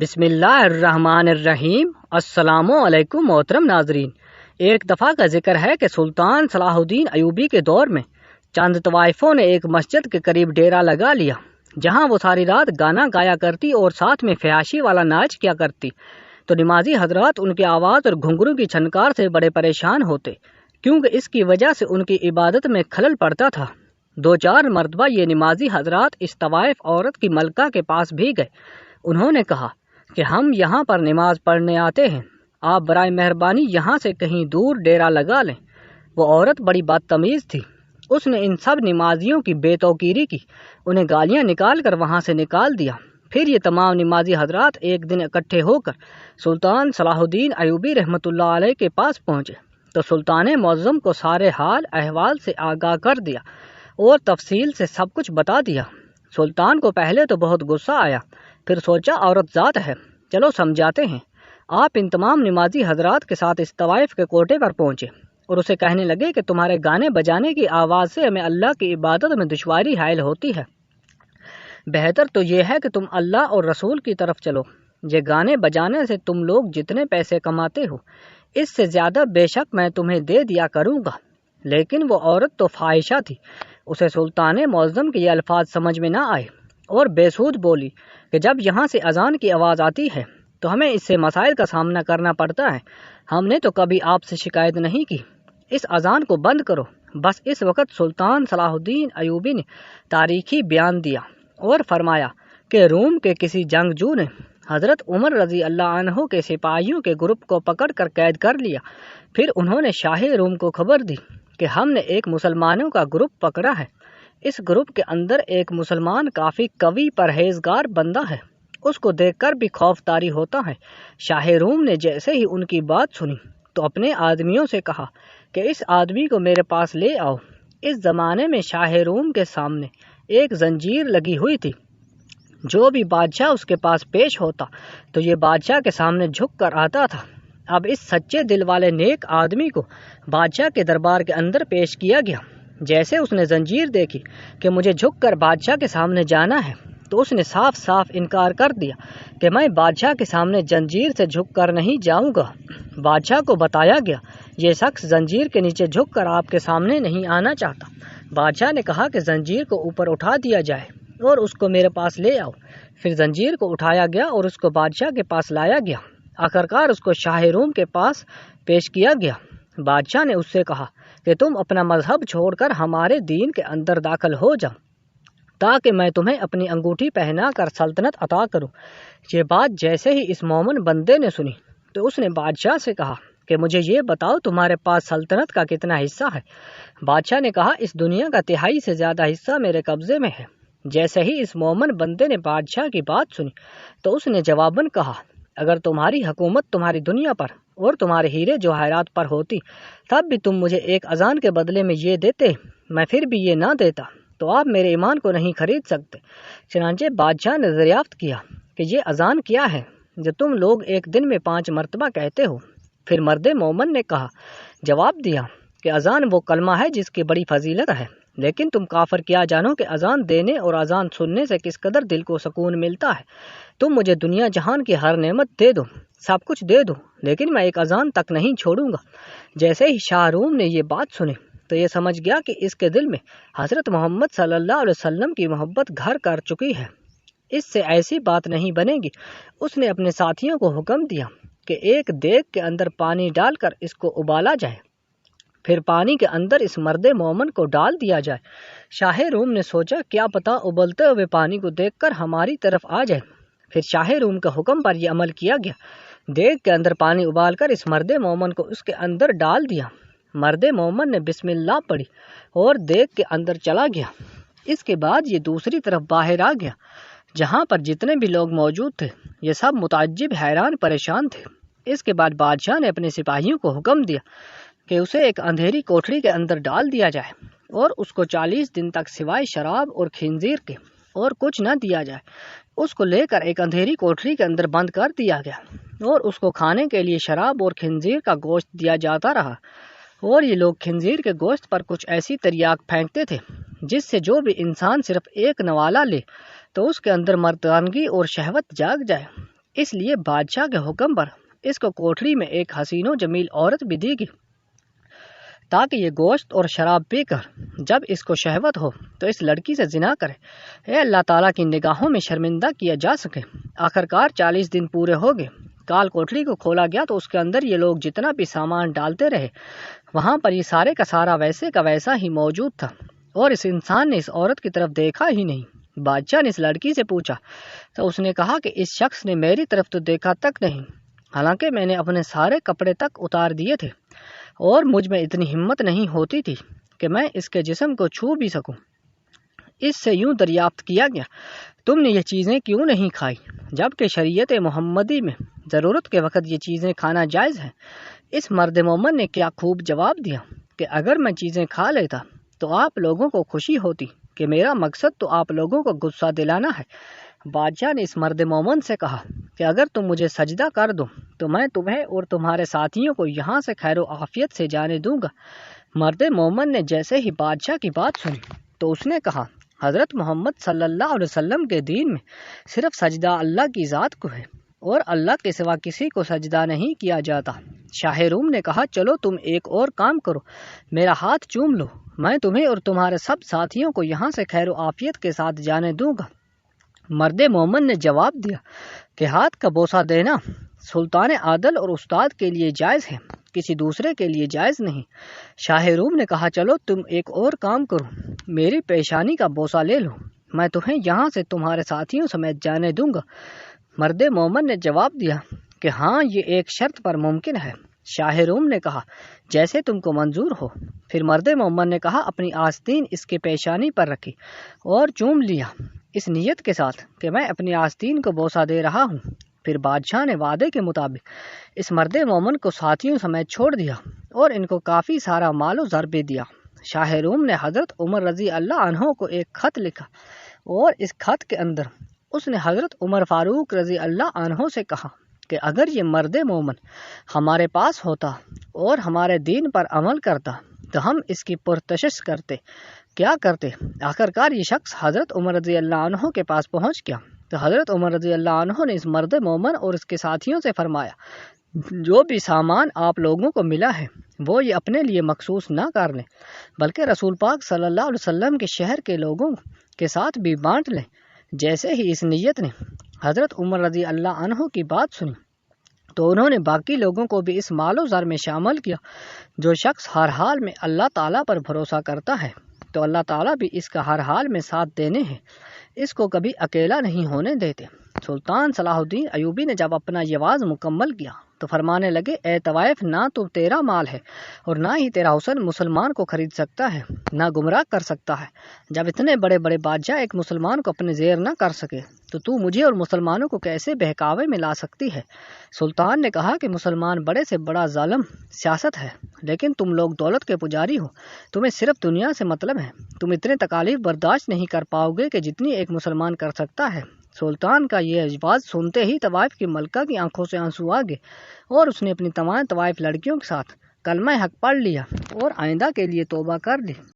بسم اللہ الرحمن الرحیم۔ السلام علیکم محترم ناظرین، ایک دفعہ کا ذکر ہے کہ سلطان صلاح الدین ایوبی کے دور میں چند طوائفوں نے ایک مسجد کے قریب ڈیرا لگا لیا، جہاں وہ ساری رات گانا گایا کرتی اور ساتھ میں فحاشی والا ناچ کیا کرتی۔ تو نمازی حضرات ان کی آواز اور گھنگرو کی چھنکار سے بڑے پریشان ہوتے، کیونکہ اس کی وجہ سے ان کی عبادت میں خلل پڑتا تھا۔ 2-4 مرتبہ یہ نمازی حضرات اس طوائف عورت کی ملکہ کے پاس بھی گئے۔ انہوں نے کہا کہ ہم یہاں پر نماز پڑھنے آتے ہیں، آپ برائے مہربانی یہاں سے کہیں دور ڈیرا لگا لیں۔ وہ عورت بڑی بدتمیز تھی، اس نے ان سب نمازیوں کی بے توقیری کی، انہیں گالیاں نکال کر وہاں سے نکال دیا۔ پھر یہ تمام نمازی حضرات ایک دن اکٹھے ہو کر سلطان صلاح الدین ایوبی رحمۃ اللہ علیہ کے پاس پہنچے، تو سلطان معظم کو سارے حال احوال سے آگاہ کر دیا اور تفصیل سے سب کچھ بتا دیا۔ سلطان کو پہلے تو بہت غصہ آیا، پھر سوچا عورت ذات ہے، چلو سمجھاتے ہیں۔ آپ ان تمام نمازی حضرات کے ساتھ اس طوائف کے کوٹے پر پہنچے اور اسے کہنے لگے کہ تمہارے گانے بجانے کی آواز سے ہمیں اللہ کی عبادت میں دشواری حائل ہوتی ہے، بہتر تو یہ ہے کہ تم اللہ اور رسول کی طرف چلو۔ یہ گانے بجانے سے تم لوگ جتنے پیسے کماتے ہو، اس سے زیادہ بے شک میں تمہیں دے دیا کروں گا۔ لیکن وہ عورت تو فاحشہ تھی، اسے سلطان معظم کے یہ الفاظ سمجھ میں نہ آئے اور بے سود بولی کہ جب یہاں سے اذان کی آواز آتی ہے تو ہمیں اس سے مسائل کا سامنا کرنا پڑتا ہے، ہم نے تو کبھی آپ سے شکایت نہیں کی، اس اذان کو بند کرو۔ بس اس وقت سلطان صلاح الدین ایوبی نے تاریخی بیان دیا اور فرمایا کہ روم کے کسی جنگجو نے حضرت عمر رضی اللہ عنہ کے سپاہیوں کے گروپ کو پکڑ کر قید کر لیا۔ پھر انہوں نے شاہ روم کو خبر دی کہ ہم نے ایک مسلمانوں کا گروپ پکڑا ہے، اس گروپ کے اندر ایک مسلمان کافی قوی پرہیزگار بندہ ہے، اس کو دیکھ کر بھی خوف طاری ہوتا ہے۔ شاہ روم نے جیسے ہی ان کی بات سنی تو اپنے آدمیوں سے کہا کہ اس آدمی کو میرے پاس لے آؤ۔ اس زمانے میں شاہ روم کے سامنے ایک زنجیر لگی ہوئی تھی، جو بھی بادشاہ اس کے پاس پیش ہوتا تو یہ بادشاہ کے سامنے جھک کر آتا تھا۔ اب اس سچے دل والے نیک آدمی کو بادشاہ کے دربار کے اندر پیش کیا گیا۔ جیسے اس نے زنجیر دیکھی کہ مجھے جھک کر بادشاہ کے سامنے جانا ہے، تو اس نے صاف صاف انکار کر دیا کہ میں بادشاہ کے سامنے زنجیر سے جھک کر نہیں جاؤں گا۔ بادشاہ کو بتایا گیا یہ شخص زنجیر کے نیچے جھک کر آپ کے سامنے نہیں آنا چاہتا۔ بادشاہ نے کہا کہ زنجیر کو اوپر اٹھا دیا جائے اور اس کو میرے پاس لے آؤ۔ پھر زنجیر کو اٹھایا گیا اور اس کو بادشاہ کے پاس لایا گیا۔ آخرکار اس کو شاہ روم کے پاس پیش کیا گیا۔ بادشاہ نے اس سے کہا کہ تم اپنا مذہب چھوڑ کر ہمارے دین کے اندر داخل ہو جاؤ، تاکہ میں تمہیں اپنی انگوٹھی پہنا کر سلطنت عطا کروں۔ یہ بات جیسے ہی اس مومن بندے نے سنی تو اس نے بادشاہ سے کہا کہ مجھے یہ بتاؤ تمہارے پاس سلطنت کا کتنا حصہ ہے؟ بادشاہ نے کہا اس دنیا کا 1/3 سے زیادہ حصہ میرے قبضے میں ہے۔ جیسے ہی اس مومن بندے نے بادشاہ کی بات سنی تو اس نے جواباً کہا اگر تمہاری حکومت تمہاری دنیا پر اور تمہارے ہیرے جواہرات پر ہوتی تب بھی تم مجھے ایک اذان کے بدلے میں یہ دیتے، میں پھر بھی یہ نہ دیتا، تو آپ میرے ایمان کو نہیں خرید سکتے۔ چنانچہ بادشاہ نے دریافت کیا کہ یہ اذان کیا ہے جو تم لوگ ایک دن میں 5 مرتبہ کہتے ہو؟ پھر مرد مومن نے جواب دیا کہ اذان وہ کلمہ ہے جس کی بڑی فضیلت ہے، لیکن تم کافر کیا جانو کہ اذان دینے اور اذان سننے سے کس قدر دل کو سکون ملتا ہے۔ تم مجھے دنیا جہان کی ہر نعمت دے دو، سب کچھ دے دو، لیکن میں ایک اذان تک نہیں چھوڑوں گا۔ جیسے ہی شاہ روم نے یہ بات سنی تو یہ سمجھ گیا کہ اس کے دل میں حضرت محمد صلی اللہ علیہ وسلم کی محبت گھر کر چکی ہے، اس سے ایسی بات نہیں بنے گی۔ اس نے اپنے ساتھیوں کو حکم دیا کہ ایک دیگ کے اندر پانی ڈال کر اس کو ابالا جائے، پھر پانی کے اندر اس مرد مومن کو ڈال دیا جائے۔ شاہ روم نے سوچا کیا پتہ ابلتے ہوئے پانی کو دیکھ کر ہماری طرف آ جائے۔ پھر شاہ روم کے حکم پر یہ عمل کیا گیا، دیگ کے اندر پانی ابال کر اس مرد مومن کو اس کے اندر ڈال دیا۔ مرد مومن نے بسم اللہ پڑھی اور دیگ کے اندر چلا گیا۔ اس کے بعد یہ دوسری طرف باہر آ گیا، جہاں پر جتنے بھی لوگ موجود تھے یہ سب متعجب حیران پریشان تھے۔ اس کے بعد بادشاہ نے اپنے سپاہیوں کو حکم دیا کہ اسے ایک اندھیری کوٹری کے اندر ڈال دیا جائے اور اس کو 40 دن تک سوائے شراب اور خنزیر کے اور کچھ نہ دیا جائے۔ اس کو لے کر ایک اندھیری کوٹری کے اندر بند کر دیا گیا اور اس کو کھانے کے لیے شراب اور خنزیر کا گوشت دیا جاتا رہا، اور یہ لوگ خنزیر کے گوشت پر کچھ ایسی تریاک پھینکتے تھے جس سے جو بھی انسان صرف ایک نوالا لے تو اس کے اندر مردانگی اور شہوت جاگ جائے۔ اس لیے بادشاہ کے حکم پر اس کو کوٹھری میں ایک حسین و جمیل عورت بھی دی گئی تاکہ یہ گوشت اور شراب پی کر جب اس کو شہوت ہو تو اس لڑکی سے زنا کرے، اے اللہ تعالیٰ کی نگاہوں میں شرمندہ کیا جا سکے۔ آخرکار 40 دن پورے ہو گئے۔ کال کوٹھری کو کھولا گیا تو اس کے اندر یہ لوگ جتنا بھی سامان ڈالتے رہے وہاں پر یہ سارے کا سارا ویسے کا ویسا ہی موجود تھا، اور اس انسان نے اس عورت کی طرف دیکھا ہی نہیں۔ بادشاہ نے اس لڑکی سے پوچھا تو اس نے کہا کہ اس شخص نے میری طرف تو دیکھا تک نہیں، حالانکہ میں نے اپنے سارے کپڑے تک اتار دیے تھے اور مجھ میں اتنی ہمت نہیں ہوتی تھی کہ میں اس کے جسم کو چھو بھی سکوں۔ اس سے یوں دریافت کیا گیا، تم نے یہ چیزیں کیوں نہیں کھائی جبکہ شریعت محمدی میں ضرورت کے وقت یہ چیزیں کھانا جائز ہے؟ اس مرد مومن نے کیا خوب جواب دیا کہ اگر میں چیزیں کھا لیتا تو آپ لوگوں کو خوشی ہوتی کہ میرا مقصد تو آپ لوگوں کو غصہ دلانا ہے۔ بادشاہ نے اس مرد مومن سے کہا کہ اگر تم مجھے سجدہ کر دو تو میں تمہیں اور تمہارے ساتھیوں کو یہاں سے خیر و عافیت سے جانے دوں گا۔ مرد مومن نے جیسے ہی بادشاہ کی بات سنی تو اس نے کہا، حضرت محمد صلی اللہ علیہ وسلم کے دین میں صرف سجدہ اللہ کی ذات کو ہے اور اللہ کے سوا کسی کو سجدہ نہیں کیا جاتا۔ شاہ روم نے کہا، چلو تم ایک اور کام کرو، میرا ہاتھ چوم لو، میں تمہیں اور تمہارے سب ساتھیوں کو یہاں سے خیر و عافیت کے ساتھ جانے دوں گا۔ مرد مومن نے جواب دیا کہ ہاتھ کا بوسہ دینا سلطان عادل اور استاد کے لیے جائز ہے، کسی دوسرے کے لیے جائز نہیں۔ شاہ روم نے کہا، چلو تم ایک اور کام کرو، میری پیشانی کا بوسہ لے لو، میں تمہیں یہاں سے تمہارے ساتھیوں سمیت جانے دوں گا۔ مرد مومن نے جواب دیا کہ ہاں، یہ ایک شرط پر ممکن ہے۔ شاہ روم نے کہا، جیسے تم کو منظور ہو۔ پھر مرد مومن نے کہا، اپنی آستین اس کے پیشانی پر رکھی اور چوم لیا، اس نیت کے ساتھ کہ میں اپنی آستین کو بوسہ دے رہا ہوں۔ پھر بادشاہ نے وعدے کے مطابق اس مرد مومن کو ساتھیوں سمیت چھوڑ دیا اور ان کو کافی سارا مال و زر بھی دیا۔ شاہ روم نے حضرت عمر رضی اللہ عنہ کو ایک خط لکھا اور اس خط کے اندر اس نے حضرت عمر فاروق رضی اللہ عنہ سے کہا کہ اگر یہ مرد مومن ہمارے پاس ہوتا اور ہمارے دین پر عمل کرتا تو ہم اس کی پرتشش کرتے، کیا کرتے۔ آخرکار یہ شخص حضرت عمر رضی اللہ عنہ کے پاس پہنچ گیا تو حضرت عمر رضی اللہ عنہ نے اس مرد مومن اور اس کے ساتھیوں سے فرمایا، جو بھی سامان آپ لوگوں کو ملا ہے وہ یہ اپنے لیے مخصوص نہ کر لیں بلکہ رسول پاک صلی اللہ علیہ وسلم کے شہر کے لوگوں کے ساتھ بھی بانٹ لیں۔ جیسے ہی اس نیت نے حضرت عمر رضی اللہ عنہ کی بات سنی تو انہوں نے باقی لوگوں کو بھی اس مال و زر میں شامل کیا۔ جو شخص ہر حال میں اللہ تعالیٰ پر بھروسہ کرتا ہے تو اللہ تعالیٰ بھی اس کا ہر حال میں ساتھ دینے ہیں، اس کو کبھی اکیلا نہیں ہونے دیتے۔ سلطان صلاح الدین ایوبی نے جب اپنا یہ واز مکمل کیا تو فرمانے لگے، اے طوائف، نہ تو تیرا مال ہے اور نہ ہی تیرا حسن مسلمان کو خرید سکتا ہے، نہ گمراہ کر سکتا ہے۔ جب اتنے بڑے بڑے بادشاہ ایک مسلمان کو اپنے زیر نہ کر سکے تو مجھے اور مسلمانوں کو کیسے بہکاوے میں لا سکتی ہے؟ سلطان نے کہا کہ مسلمان بڑے سے بڑا ظالم سیاست ہے، لیکن تم لوگ دولت کے پجاری ہو، تمہیں صرف دنیا سے مطلب ہے، تم اتنے تکالیف برداشت نہیں کر پاؤ گے کہ جتنی ایک مسلمان کر سکتا ہے۔ سلطان کا یہ اجواز سنتے ہی طوائف کی ملکہ کی آنکھوں سے آنسو آ گئے اور اس نے اپنی تمام طوائف لڑکیوں کے ساتھ کلمہ حق پڑھ لیا اور آئندہ کے لیے توبہ کر لی۔